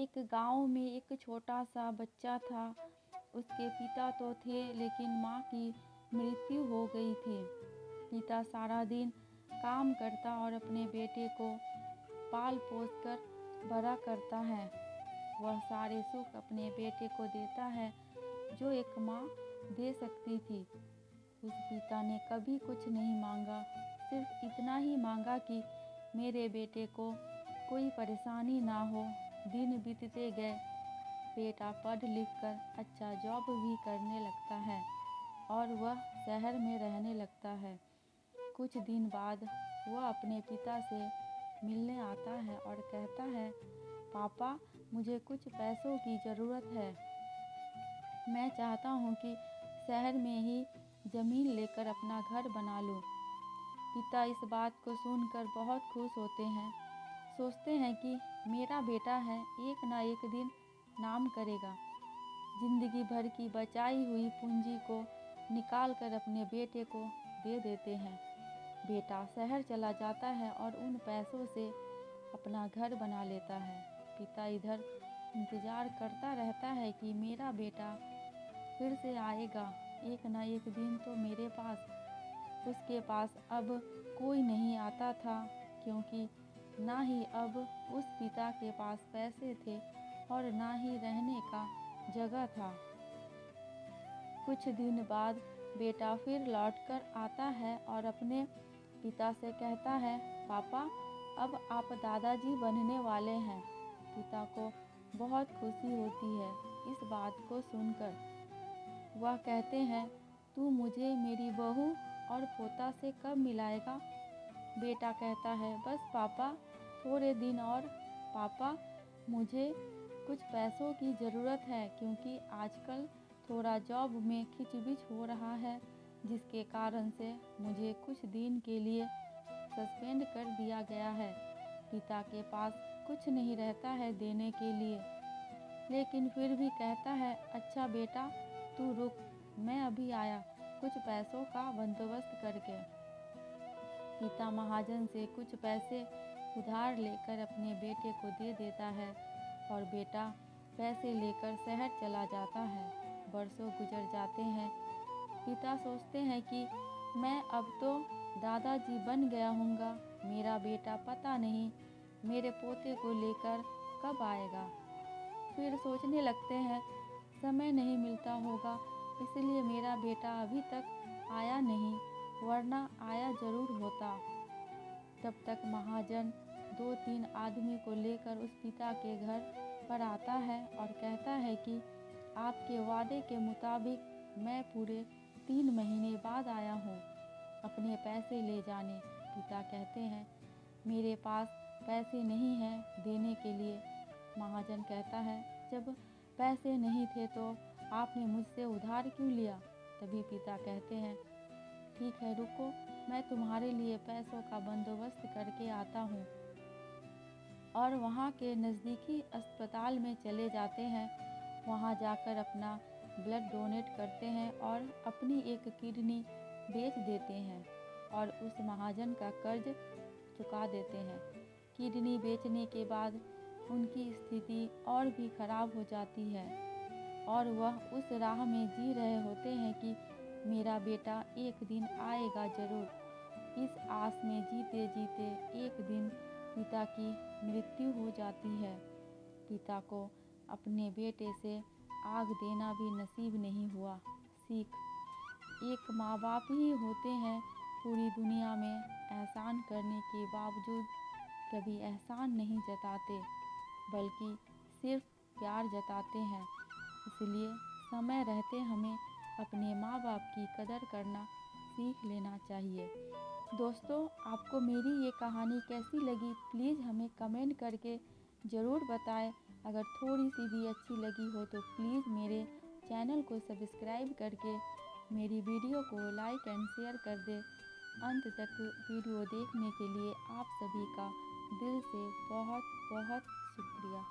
एक गांव में एक छोटा सा बच्चा था। उसके पिता तो थे लेकिन माँ की मृत्यु हो गई थी। पिता सारा दिन काम करता और अपने बेटे को पाल पोस कर बड़ा करता है। वह सारे सुख अपने बेटे को देता है जो एक माँ दे सकती थी। उस पिता ने कभी कुछ नहीं मांगा, सिर्फ इतना ही मांगा कि मेरे बेटे को कोई परेशानी ना हो। दिन बीतते गए, बेटा पढ़ लिख कर अच्छा जॉब भी करने लगता है और वह शहर में रहने लगता है। कुछ दिन बाद वह अपने पिता से मिलने आता है और कहता है, पापा मुझे कुछ पैसों की ज़रूरत है। मैं चाहता हूँ कि शहर में ही ज़मीन लेकर अपना घर बना लूँ। पिता इस बात को सुनकर बहुत खुश होते हैं। सोचते हैं कि मेरा बेटा है, एक ना एक दिन नाम करेगा। जिंदगी भर की बचाई हुई पूंजी को निकाल कर अपने बेटे को दे देते हैं। बेटा शहर चला जाता है और उन पैसों से अपना घर बना लेता है। पिता इधर इंतज़ार करता रहता है कि मेरा बेटा फिर से आएगा, एक ना एक दिन तो मेरे पास। उसके पास अब कोई नहीं आता था, क्योंकि ना ही अब उस पिता के पास पैसे थे और ना ही रहने का जगह था। कुछ दिन बाद बेटा फिर लौटकर आता है और अपने पिता से कहता है, पापा अब आप दादाजी बनने वाले हैं। पिता को बहुत खुशी होती है इस बात को सुनकर। वह कहते हैं, तू मुझे मेरी बहू और पोता से कब मिलाएगा? बेटा कहता है, बस पापा थोड़े दिन और। पापा मुझे कुछ पैसों की ज़रूरत है, क्योंकि आजकल थोड़ा जॉब में खिचबिच हो रहा है, जिसके कारण से मुझे कुछ दिन के लिए सस्पेंड कर दिया गया है। पिता के पास कुछ नहीं रहता है देने के लिए, लेकिन फिर भी कहता है, अच्छा बेटा तू रुक, मैं अभी आया कुछ पैसों का बंदोबस्त करके। पिता महाजन से कुछ पैसे उधार लेकर अपने बेटे को दे देता है और बेटा पैसे लेकर शहर चला जाता है। बरसों गुजर जाते हैं। पिता सोचते हैं कि मैं अब तो दादाजी बन गया हूँगा, मेरा बेटा पता नहीं मेरे पोते को लेकर कब आएगा। फिर सोचने लगते हैं, समय नहीं मिलता होगा, इसलिए मेरा बेटा अभी तक आया नहीं, वरना आया ज़रूर होता। तब तक महाजन 2-3 आदमी को लेकर उस पिता के घर पर आता है और कहता है कि आपके वादे के मुताबिक मैं पूरे 3 महीने बाद आया हूँ अपने पैसे ले जाने। पिता कहते हैं, मेरे पास पैसे नहीं हैं देने के लिए। महाजन कहता है, जब पैसे नहीं थे तो आपने मुझसे उधार क्यों लिया? तभी पिता कहते हैं, ठीक है रुको, मैं तुम्हारे लिए पैसों का बंदोबस्त करके आता हूँ। और वहाँ के नज़दीकी अस्पताल में चले जाते हैं। वहाँ जाकर अपना ब्लड डोनेट करते हैं और अपनी एक किडनी बेच देते हैं और उस महाजन का कर्ज चुका देते हैं। किडनी बेचने के बाद उनकी स्थिति और भी खराब हो जाती है और वह उस राह में जी रहे होते हैं कि मेरा बेटा एक दिन आएगा ज़रूर। इस आस में जीते जीते एक दिन पिता की मृत्यु हो जाती है। पिता को अपने बेटे से आग देना भी नसीब नहीं हुआ। सीख, एक माँ बाप ही होते हैं पूरी दुनिया में एहसान करने के बावजूद कभी एहसान नहीं जताते, बल्कि सिर्फ प्यार जताते हैं। इसलिए समय रहते हमें अपने माँ बाप की कदर करना सीख लेना चाहिए। दोस्तों, आपको मेरी ये कहानी कैसी लगी प्लीज़ हमें कमेंट करके ज़रूर बताएं। अगर थोड़ी सी भी अच्छी लगी हो तो प्लीज़ मेरे चैनल को सब्सक्राइब करके मेरी वीडियो को लाइक एंड शेयर कर दें। अंत तक वीडियो देखने के लिए आप सभी का दिल से बहुत बहुत शुक्रिया।